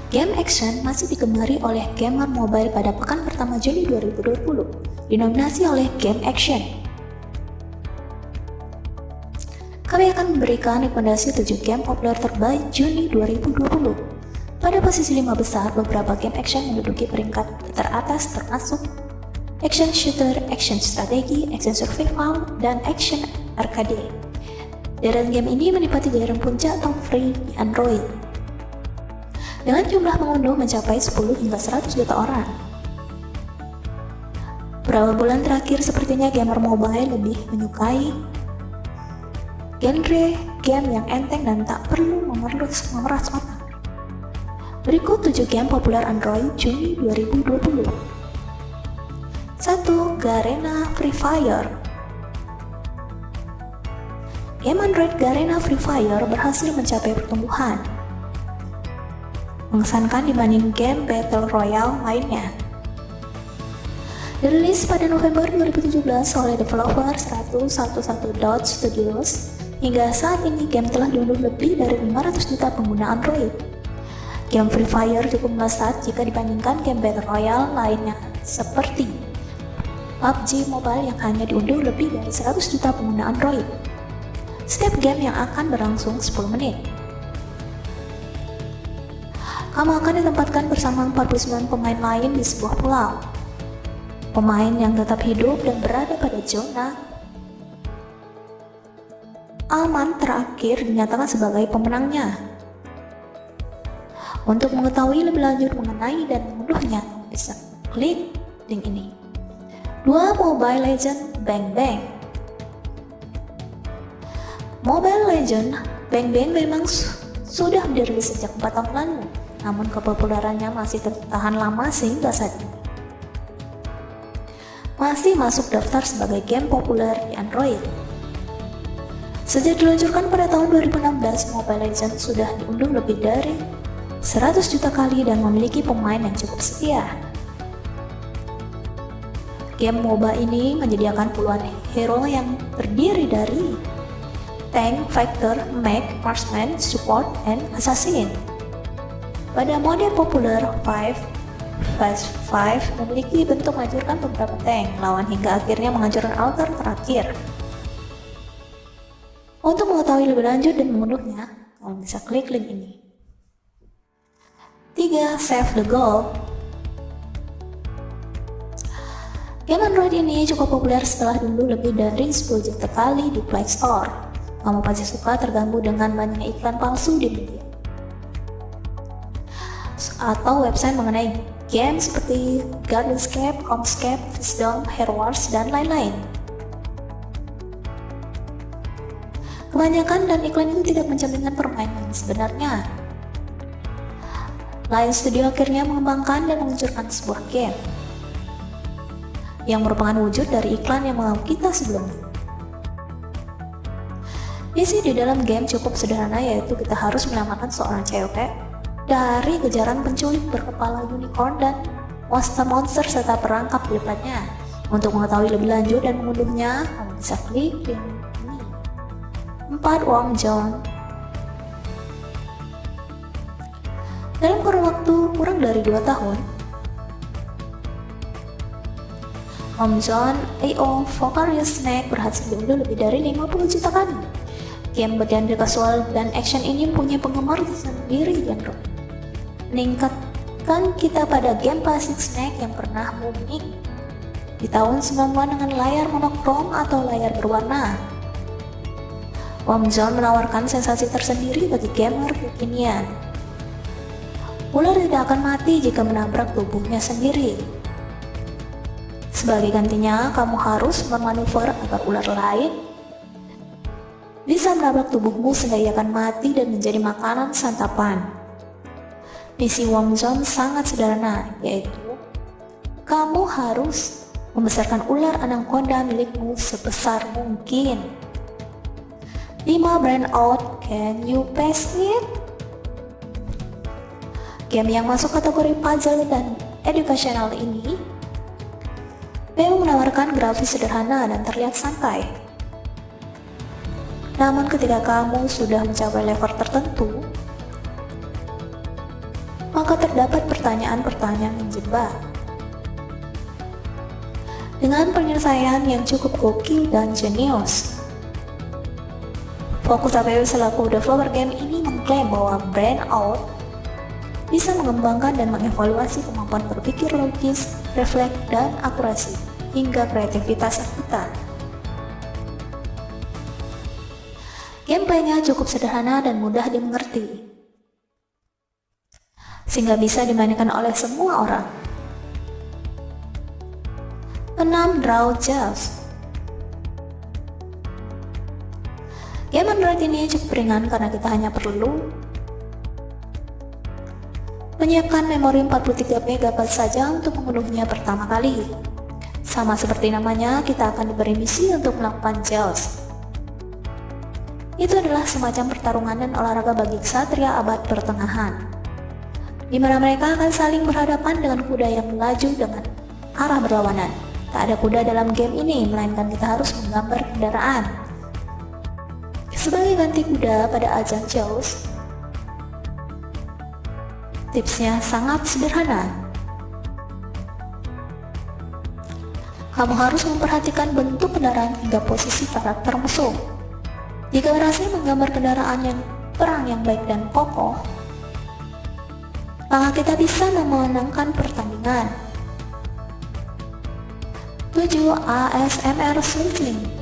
Game action masih digemari oleh gamer mobile pada pekan pertama Juni 2020, dinominasi oleh Game Action. Kami akan memberikan rekomendasi 7 game populer terbaik Juni 2020. Pada posisi 5 besar, beberapa game action menduduki peringkat teratas termasuk action shooter, action strategi, action survival, dan action arcade. Deretan game ini menipati giliran puncak top free di Android dengan jumlah pengunduh mencapai 10 hingga 100 juta orang. Beberapa bulan terakhir sepertinya gamer mobile lebih menyukai genre game yang enteng dan tak perlu memeras otak. Berikut 7 game populer Android Juni 2020. 1. Garena Free Fire. Game Android Garena Free Fire berhasil mencapai pertumbuhan mengesankan dibanding game Battle Royale lainnya. Dirilis pada November 2017 oleh developer 111 Studios, hingga saat ini game telah diunduh lebih dari 500 juta pengguna Android. Game Free Fire cukup melesat jika dibandingkan game Battle Royale lainnya seperti PUBG Mobile yang hanya diunduh lebih dari 100 juta pengguna Android. Setiap game yang akan berlangsung 10 menit. Kamu akan ditempatkan bersama 49 pemain lain di sebuah pulau. Pemain yang tetap hidup dan berada pada zona aman terakhir dinyatakan sebagai pemenangnya. Untuk mengetahui lebih lanjut mengenai dan mengunduhnya, bisa klik link ini. 2. Mobile Legends Bang Bang. Mobile Legends Bang Bang memang sudah dirilis sejak 4 tahun lalu, namun kepopulerannya masih tertahan lama sehingga saat ini masih masuk daftar sebagai game populer di Android. Sejak diluncurkan pada tahun 2016, Mobile Legends sudah diunduh lebih dari 100 juta kali dan memiliki pemain yang cukup setia. Game MOBA ini menyediakan puluhan hero yang terdiri dari tank, fighter, mech, marksman, support, and assassin. Pada mode populer 5 vs 5 memiliki bentuk menghancurkan beberapa tank lawan hingga akhirnya menghancurkan altar terakhir. Untuk mengetahui lebih lanjut dan mengunduhnya, kamu bisa klik link ini. 3. Save the Goal. Game Android ini cukup populer setelah dulu lebih dari 10 juta kali di Play Store. Kamu pasti suka terganggu dengan banyaknya iklan palsu di media atau website mengenai game seperti Gardenscape, Homescape, Wisdom, Hero Wars, dan lain-lain. Kebanyakan dan iklan itu tidak mencerminkan permainan sebenarnya. Lion Studio akhirnya mengembangkan dan meluncurkan sebuah game yang merupakan wujud dari iklan yang mengganggu kita sebelumnya. Misi di dalam game cukup sederhana, yaitu kita harus menyelamatkan seorang cewek dari kejaran penculik berkepala unicorn dan monster-monster serta perangkap di depannya. Untuk mengetahui lebih lanjut dan mengunduhnya, kamu bisa klik link ini. 4. Warm Zone. Dalam kurun waktu kurang dari 2 tahun, Warm Zone AO Vocarious Snack berhasil diunduh lebih dari 50 juta kali. Game bergenre casual dan action ini punya penggemar tersendiri di Android, meningkatkan kita pada game klasik snack yang pernah booming di tahun 90-an dengan layar monokrom atau layar berwarna. Warm Zone menawarkan sensasi tersendiri bagi gamer kekinian. Ular tidak akan mati jika menabrak tubuhnya sendiri. Sebagai gantinya, kamu harus bermanuver agar ular lain bisa menabrak tubuhmu sehingga ia akan mati dan menjadi makanan santapan. Misi Warm Zone sangat sederhana, yaitu kamu harus membesarkan ular anaconda milikmu sebesar mungkin. 5. Brand Out, Can You Pass It? Game yang masuk kategori puzzle dan educational ini memang menawarkan grafis sederhana dan terlihat santai. Namun ketika kamu sudah mencapai level tertentu, maka terdapat pertanyaan-pertanyaan menjebak. Dengan penyelesaian yang cukup gokil dan jenius, Focus APW selaku developer game ini mengklaim bahwa Burnout bisa mengembangkan dan mengevaluasi kemampuan berpikir logis, refleks, dan akurasi, hingga kreativitas kita. Gameplaynya cukup sederhana dan mudah dimengerti, sehingga bisa dimainkan oleh semua orang. 6. Draw Jobs. Game Android ini cukup ringan karena kita hanya perlu menyiapkan memori 43 MB saja untuk memenuhinya pertama kali. Sama seperti namanya, kita akan diberi misi untuk melakukan jobs. Itu adalah semacam pertarungan dan olahraga bagi ksatria abad pertengahan, di mana mereka akan saling berhadapan dengan kuda yang melaju dengan arah berlawanan. Tak ada kuda dalam game ini, melainkan kita harus menggambar kendaraan sebagai ganti kuda pada ajang jobs. Tipsnya sangat sederhana. Kamu harus memperhatikan bentuk kendaraan hingga posisi karakter musuh. Jika berhasil menggambar kendaraan yang perang yang baik dan kokoh, maka kita bisa memenangkan pertandingan. 7. ASMR Switching.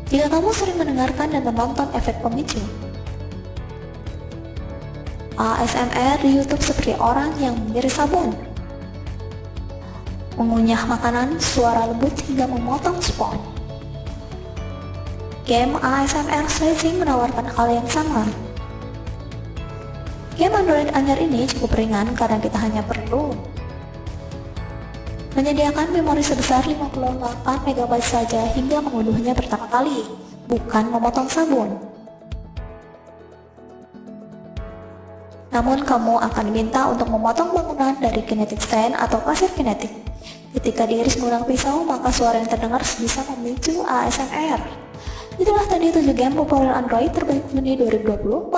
Jika kamu sering mendengarkan dan menonton efek pemicu ASMR di YouTube seperti orang yang mengiris sabun, mengunyah makanan, suara lembut hingga memotong spons, game ASMR Switching menawarkan hal yang sama. Game Android anyar ini cukup ringan karena kita hanya perlu menyediakan memori sebesar 58 MB saja hingga mengunduhnya pertama kali, bukan memotong sabun. Namun kamu akan diminta untuk memotong bangunan dari kinetic stand atau pasir kinetik. Ketika diiris menggunakan pisau, maka suara yang terdengar bisa memicu ASMR. Itulah tadi 7 game populer Android terbaik Juni 2020.